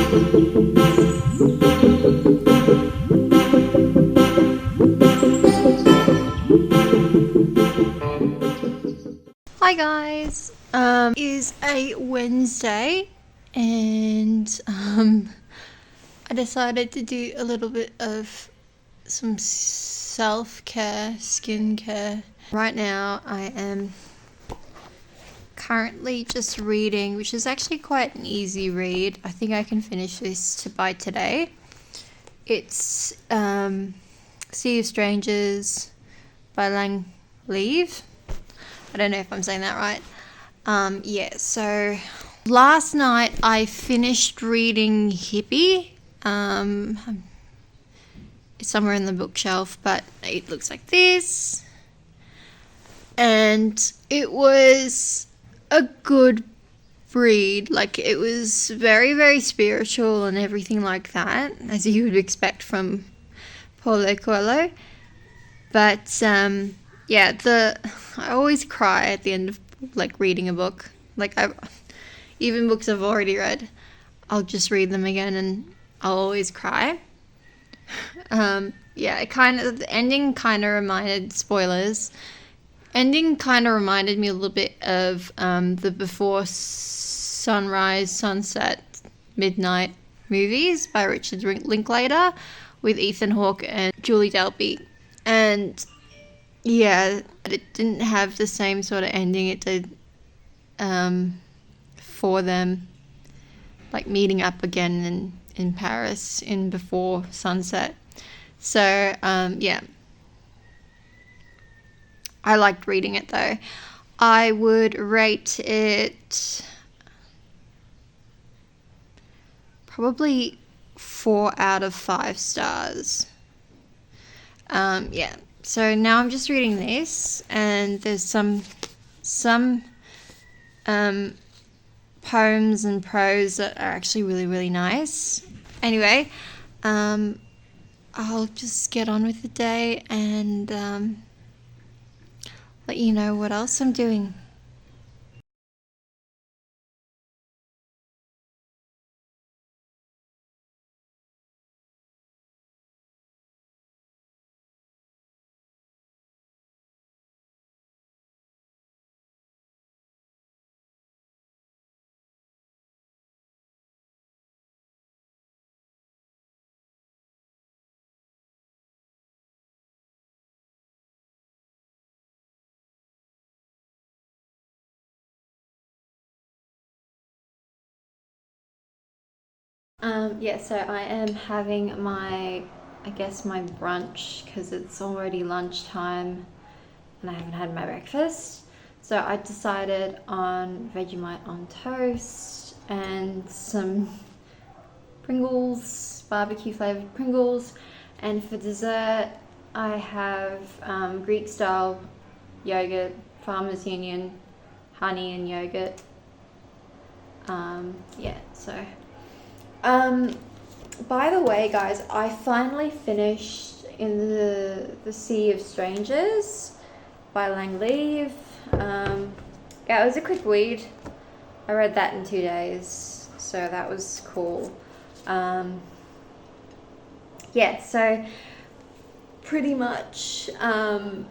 Hi guys, is a Wednesday and I decided to do a little bit of some self-care, skincare. Right now I am currently just reading, which is actually quite an easy read. I think I can finish this by today. It's Sea of Strangers by Lang Leave. I don't know if I'm saying that right. Yeah, so last night I finished reading Hippie. It's somewhere in the bookshelf, but it looks like this. And it was a good read. Like, it was very, very spiritual and everything like that, as you would expect from Paulo Coelho. But yeah, I always cry at the end of like reading a book. Like, even books I've already read, I'll just read them again and I'll always cry. Yeah, the ending kind of reminded, spoilers, ending kind of reminded me a little bit of the Before Sunrise, Sunset, Midnight movies by Richard Linklater with Ethan Hawke and Julie Delpy. And yeah, but it didn't have the same sort of ending it did for them, like meeting up again in Paris in Before Sunset. So yeah, I liked reading it though. I would rate it probably 4 out of 5 stars. Yeah. So now I'm just reading this, and there's some poems and prose that are actually really, really nice. Anyway, I'll just get on with the day and let you know what else I'm doing. Yeah, so I am having my brunch because it's already lunchtime and I haven't had my breakfast. So I decided on Vegemite on toast and some Pringles, barbecue flavored Pringles. And for dessert, I have Greek style yogurt, Farmers Union, honey and yogurt. Yeah, so. By the way, guys, I finally finished In the Sea of Strangers by Lang Leave. Yeah, it was a quick read. I read that in 2 days, so that was cool. Yeah, so pretty much, I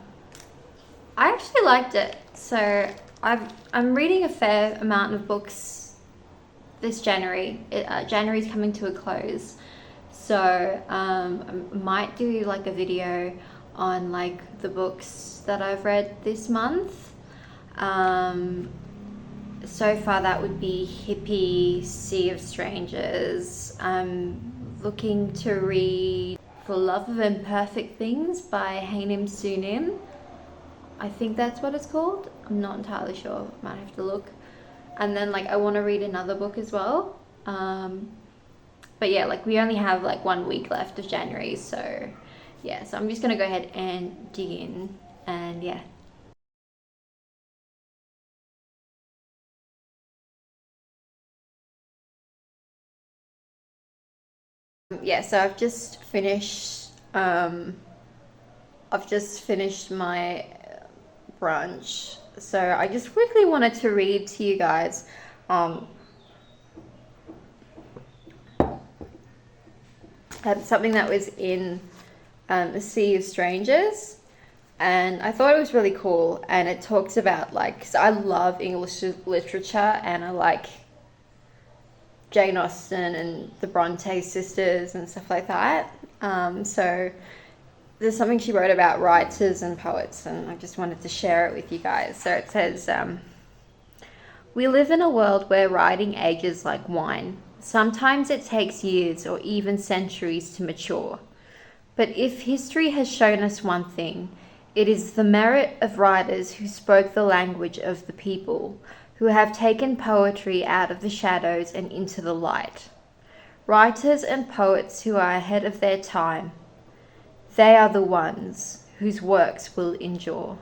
actually liked it. So I'm reading a fair amount of books this January. January's coming to a close, so I might do like a video on like the books that I've read this month. So far that would be Hippie, Sea of Strangers. I'm looking to read For Love of Imperfect Things by Hanim Sunim. I think that's what it's called. I'm not entirely sure. Might have to look. And then like I want to read another book as well. But yeah, like we only have like 1 week left of January, so yeah, so I'm just gonna go ahead and dig in, and yeah. Yeah, so I've just finished my brunch. So I just quickly wanted to read to you guys something that was in A Sea of Strangers, and I thought it was really cool. And it talks about, like, 'cause I love English literature, and I like Jane Austen and the Bronte sisters and stuff like that. So there's something she wrote about writers and poets, and I just wanted to share it with you guys. So it says, we live in a world where writing ages like wine. Sometimes it takes years or even centuries to mature. But if history has shown us one thing, it is the merit of writers who spoke the language of the people, who have taken poetry out of the shadows and into the light. Writers and poets who are ahead of their time, they are the ones whose works will endure.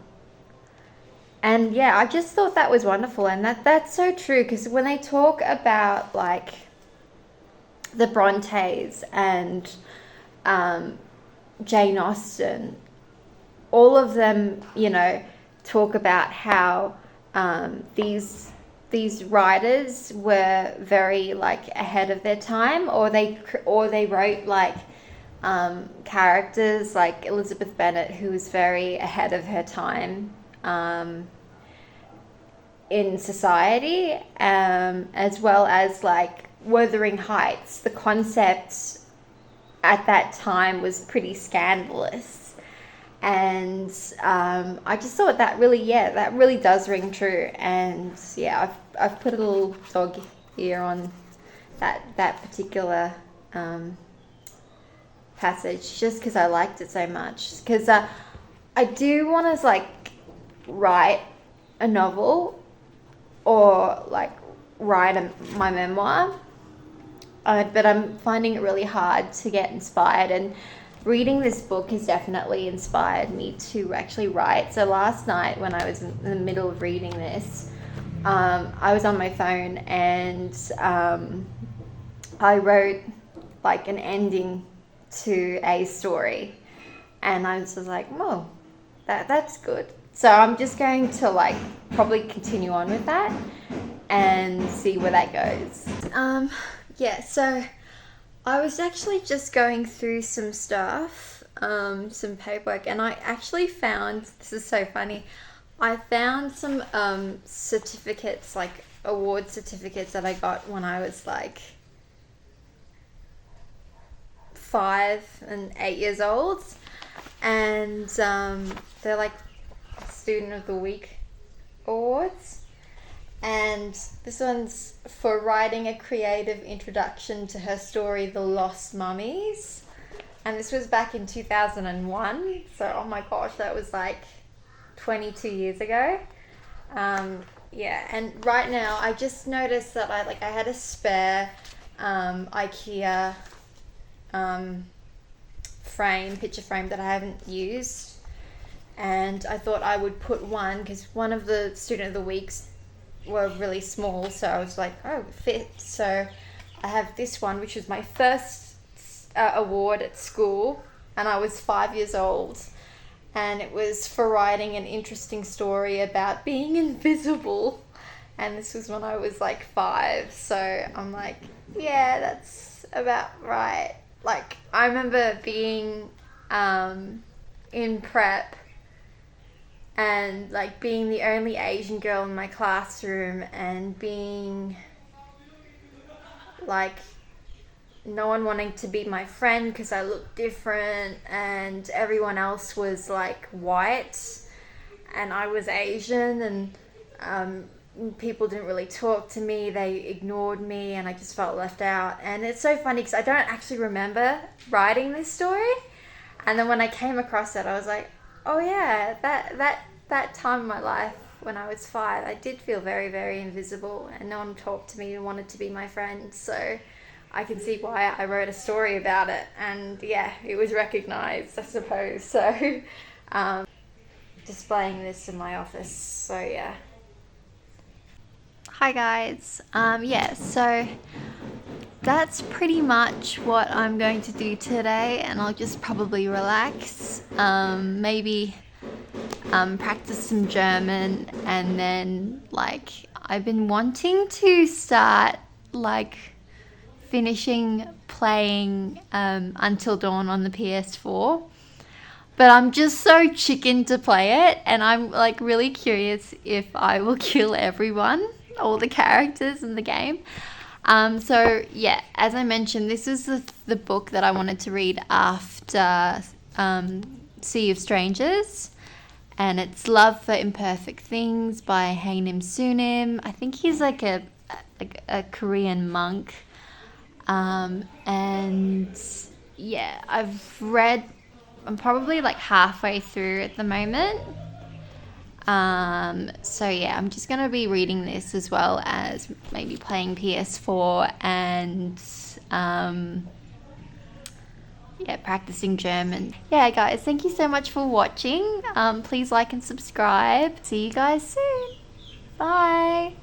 And yeah, I just thought that was wonderful, and that's so true, because when they talk about, like, the Brontes and Jane Austen, all of them, you know, talk about how these writers were very, like, ahead of their time, or they wrote, like, characters like Elizabeth Bennet, who was very ahead of her time in society, as well as, like, Wuthering Heights. The concept at that time was pretty scandalous, and I just thought that really does ring true. And yeah, I've put a little dog here on that particular passage, just because I liked it so much, because I do want to, like, write a novel, or, like, write my memoir, but I'm finding it really hard to get inspired, and reading this book has definitely inspired me to actually write. So last night, when I was in the middle of reading this, I was on my phone, and I wrote, like, an ending to a story, and I was just like, whoa, that's good. So I'm just going to, like, probably continue on with that and see where that goes. Yeah, so I was actually just going through some stuff, some paperwork, and I actually found, this is so funny, I found some certificates, like award certificates that I got when I was like 5 and 8 years old, and they're like Student of the Week awards. And this one's for writing a creative introduction to her story, The Lost Mummies. And this was back in 2001. So, oh my gosh, that was like 22 years ago. Yeah, and right now I just noticed that I had a spare IKEA picture frame that I haven't used. And I thought I would put one, because one of the Student of the Weeks were really small, so I was like, oh, it fits. So I have this one, which was my first award at school, and I was 5 years old, and it was for writing an interesting story about being invisible, and this was when I was like 5. So I'm like, yeah, that's about right. Like, I remember being in prep and like being the only Asian girl in my classroom, and being like no one wanting to be my friend because I looked different, and everyone else was like white and I was Asian, and people didn't really talk to me, they ignored me, and I just felt left out. And it's so funny because I don't actually remember writing this story, and then when I came across it I was like, oh yeah, that time in my life when I was 5, I did feel very, very invisible, and no one talked to me and wanted to be my friend. So I can see why I wrote a story about it, and yeah, it was recognized, I suppose. So displaying this in my office, so yeah. Hi guys, yeah, so that's pretty much what I'm going to do today, and I'll just probably relax, maybe practice some German, and then like I've been wanting to start like finishing playing Until Dawn on the PS4. But I'm just so chicken to play it, and I'm like really curious if I will kill everyone, all the characters in the game. So yeah, as I mentioned, this is the book that I wanted to read after Sea of Strangers, and it's Love for Imperfect Things by Haenim Sunim. I think he's like a Korean monk, and yeah, I'm probably like halfway through at the moment. So yeah, I'm just gonna be reading this as well as maybe playing PS4 and yeah, practicing German. Yeah guys, thank you so much for watching. Please like and subscribe. See you guys soon. Bye.